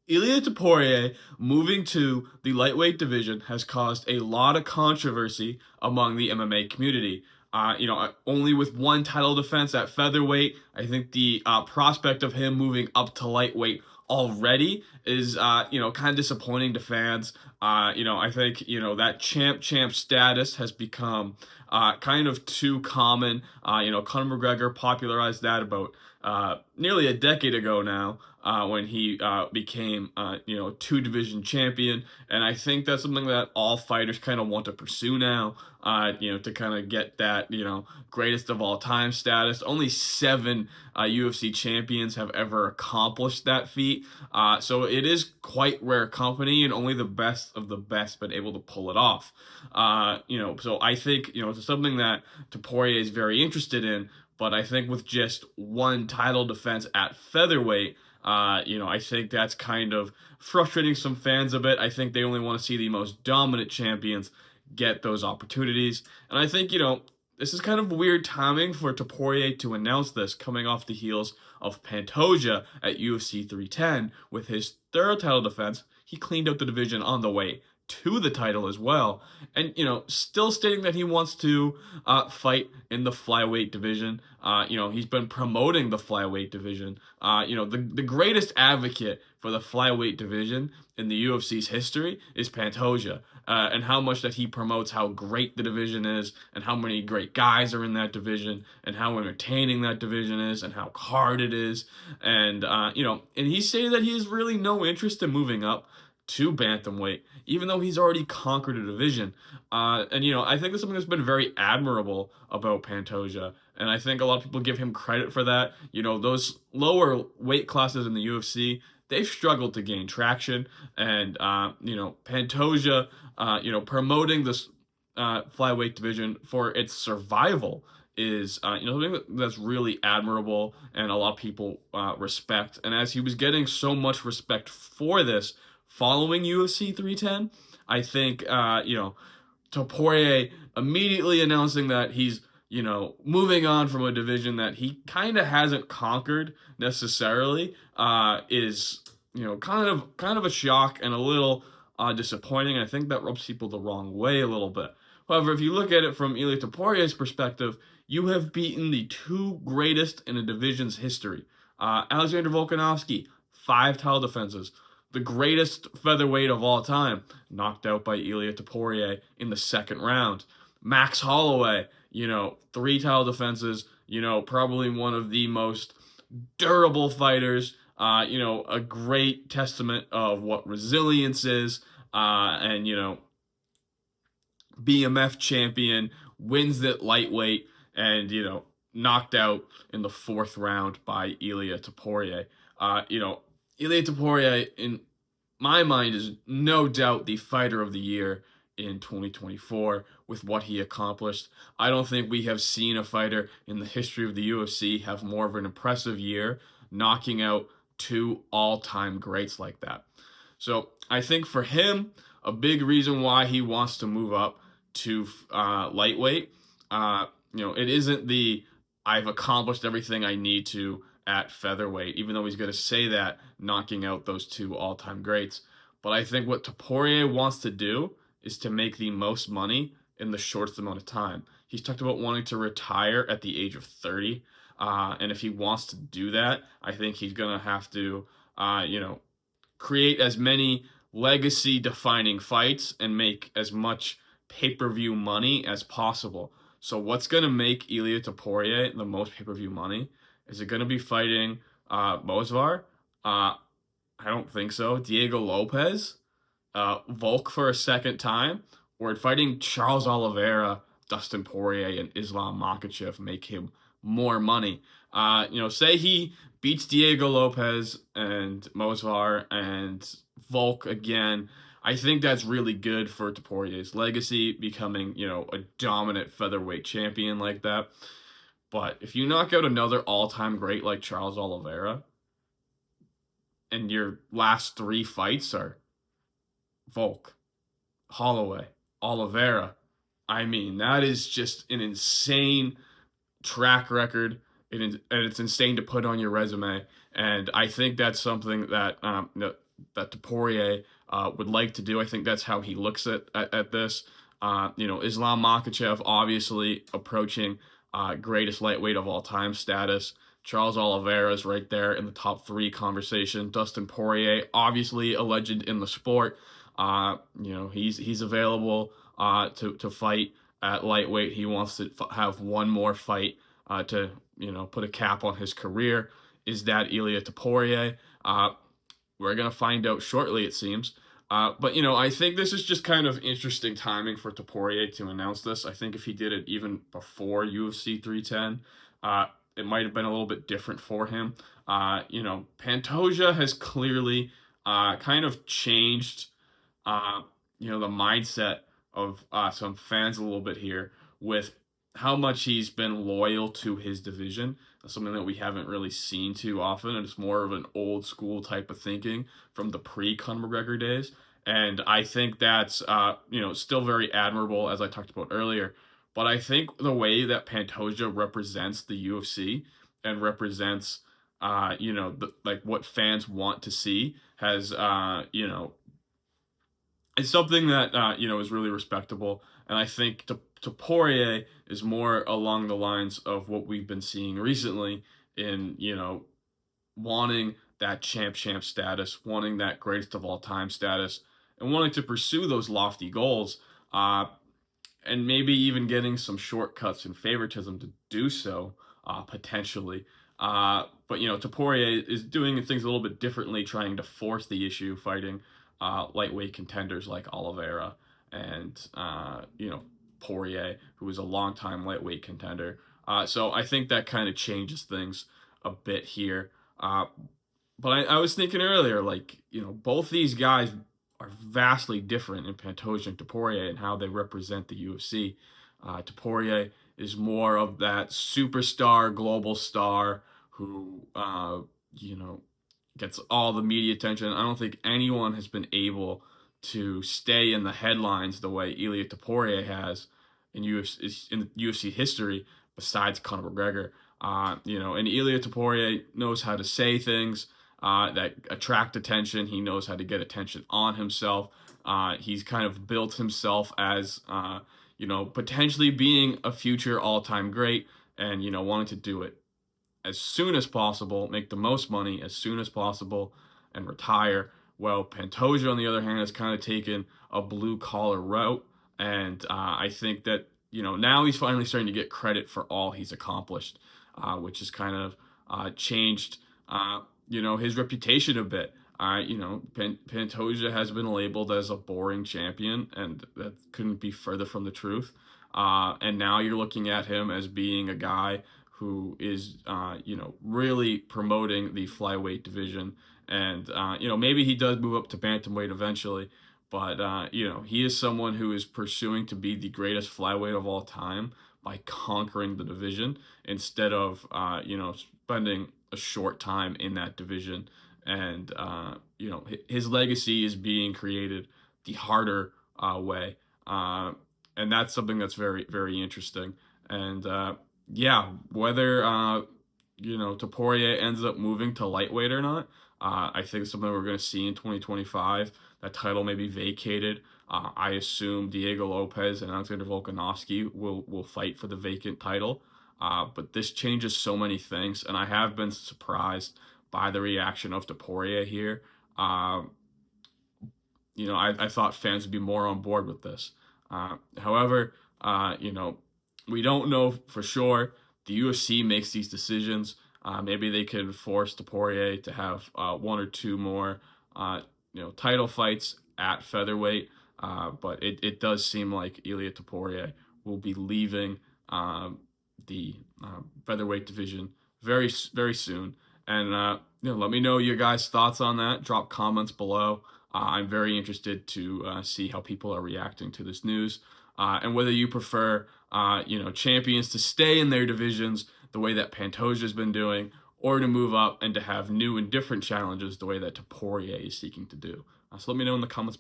Ilia Topuria moving to the lightweight division has caused a lot of controversy among the MMA community. Only with one title defense at featherweight, I think the prospect of him moving up to lightweight already is, kind of disappointing to fans. I think, that champ status has become kind of too common. Conor McGregor popularized that about nearly a decade ago now, when he became, two division champion. And I think that's something that all fighters kind of want to pursue now, to kind of get that, greatest of all time status. Only seven UFC champions have ever accomplished that feat. So it is quite rare company, and only the best of the best been able to pull it off. So I think, it's something that Topuria is very interested in. But I think with just one title defense at featherweight, I think that's kind of frustrating some fans a bit. I think they only want to see the most dominant champions get those opportunities. And I think, this is kind of weird timing for Topuria to announce this coming off the heels of Pantoja at UFC 310 with his third title defense. He cleaned out the division on the way to the title as well, and still stating that he wants to fight in the flyweight division. He's been promoting the flyweight division. The greatest advocate for the flyweight division in the UFC's history is Pantoja, and how much that he promotes how great the division is, and how many great guys are in that division, and how entertaining that division is, and how hard it is, and he's saying that he has really no interest in moving up to bantamweight, even though he's already conquered a division. I think that's something that's been very admirable about Pantoja, and I think a lot of people give him credit for that. Those lower weight classes in the UFC, they've struggled to gain traction, and Pantoja, promoting this flyweight division for its survival is something that's really admirable and a lot of people respect. And as he was getting so much respect for this following UFC 310, I think Topuria immediately announcing that he's moving on from a division that he kind of hasn't conquered necessarily is kind of a shock and a little disappointing. I think that rubs people the wrong way a little bit. However, if you look at it from Ilia Topuria's perspective, you have beaten the two greatest in a division's history. Alexander Volkanovski, 5 title defenses. The greatest featherweight of all time, knocked out by Ilia Topuria in the second round. Max Holloway, 3 title defenses, probably one of the most durable fighters, a great testament of what resilience is, and, BMF champion, wins at lightweight, and, knocked out in the 4th round by Ilia Topuria. Ilia Topuria, in my mind, is no doubt the fighter of the year in 2024 with what he accomplished. I don't think we have seen a fighter in the history of the UFC have more of an impressive year, knocking out 2 all-time greats like that. So I think for him, a big reason why he wants to move up to lightweight, it isn't the I've accomplished everything I need to at featherweight, even though he's going to say that, knocking out those 2 all-time greats. But I think what Topuria wants to do is to make the most money in the shortest amount of time. He's talked about wanting to retire at the age of 30. And if he wants to do that, I think he's going to have to, create as many legacy-defining fights and make as much pay-per-view money as possible. So what's going to make Ilia Topuria the most pay-per-view money? Is it going to be fighting Mosvar? I don't think so. Diego Lopez? Volk for a second time? Or fighting Charles Oliveira, Dustin Poirier, and Islam Makhachev make him more money? Say he beats Diego Lopez and Mosvar and Volk again. I think that's really good for Topuria's legacy, becoming, a dominant featherweight champion like that. But if you knock out another all-time great like Charles Oliveira, and your last 3 fights are Volk, Holloway, Oliveira, I mean, that is just an insane track record, and it's insane to put on your resume. And I think that's something that that Topuria would like to do. I think that's how he looks at this. Islam Makhachev obviously approaching greatest lightweight of all time status. Charles Oliveira's right there in the top three conversation. Dustin Poirier, obviously a legend in the sport. He's available to fight at lightweight. He wants to have one more fight to put a cap on his career. Is that Ilia Topuria? We're gonna find out shortly, it seems. But I think this is just kind of interesting timing for Topuria to announce this. I think if he did it even before UFC 310, it might have been a little bit different for him. Pantoja has clearly kind of changed, the mindset of some fans a little bit here with how much he's been loyal to his division. That's something that we haven't really seen too often, and it's more of an old school type of thinking from the pre-Conor McGregor days. And I think that's still very admirable, as I talked about earlier. But I think the way that Pantoja represents the UFC and represents like what fans want to see has it's something that is really respectable, and I think Poirier is more along the lines of what we've been seeing recently in wanting that champ status, wanting that greatest of all time status, and wanting to pursue those lofty goals, and maybe even getting some shortcuts and favoritism to do so, potentially. But Topuria is doing things a little bit differently, trying to force the issue, fighting lightweight contenders like Oliveira and Poirier, who is a longtime lightweight contender. So I think that kind of changes things a bit here. But I was thinking earlier, both these guys are vastly different in Pantoja and Topuria and how they represent the UFC. Topuria is more of that superstar, global star who, gets all the media attention. I don't think anyone has been able to stay in the headlines the way Ilia Topuria has in UFC history, besides Conor McGregor. And Ilia Topuria knows how to say things that attract attention. He knows how to get attention on himself. He's kind of built himself as, potentially being a future all-time great, and, wanting to do it as soon as possible, make the most money as soon as possible, and retire. Well, Pantoja, on the other hand, has kind of taken a blue-collar route, and I think that, now he's finally starting to get credit for all he's accomplished, which has kind of changed, his reputation a bit. Pantoja has been labeled as a boring champion, and that couldn't be further from the truth. And now you're looking at him as being a guy who is, really promoting the flyweight division. And, maybe he does move up to bantamweight eventually, but, he is someone who is pursuing to be the greatest flyweight of all time by conquering the division instead of, spending a short time in that division. And, his legacy is being created the harder way. And that's something that's very, very interesting. And, whether Topuria ends up moving to lightweight or not, I think it's something we're going to see in 2025. That title may be vacated. I assume Diego Lopez and Alexander Volkanovski will fight for the vacant title. But this changes so many things, and I have been surprised by the reaction of Topuria here. I thought fans would be more on board with this. However, we don't know for sure. The UFC makes these decisions. Maybe they could force Topuria to have one or two more, title fights at featherweight. But it does seem like Ilia Topuria will be leaving the featherweight division very, very soon. And let me know your guys' thoughts on that. Drop comments below. I'm very interested to see how people are reacting to this news, and whether you prefer, champions to stay in their divisions the way that Pantoja has been doing, or to move up and to have new and different challenges the way that Topuria is seeking to do. So let me know in the comments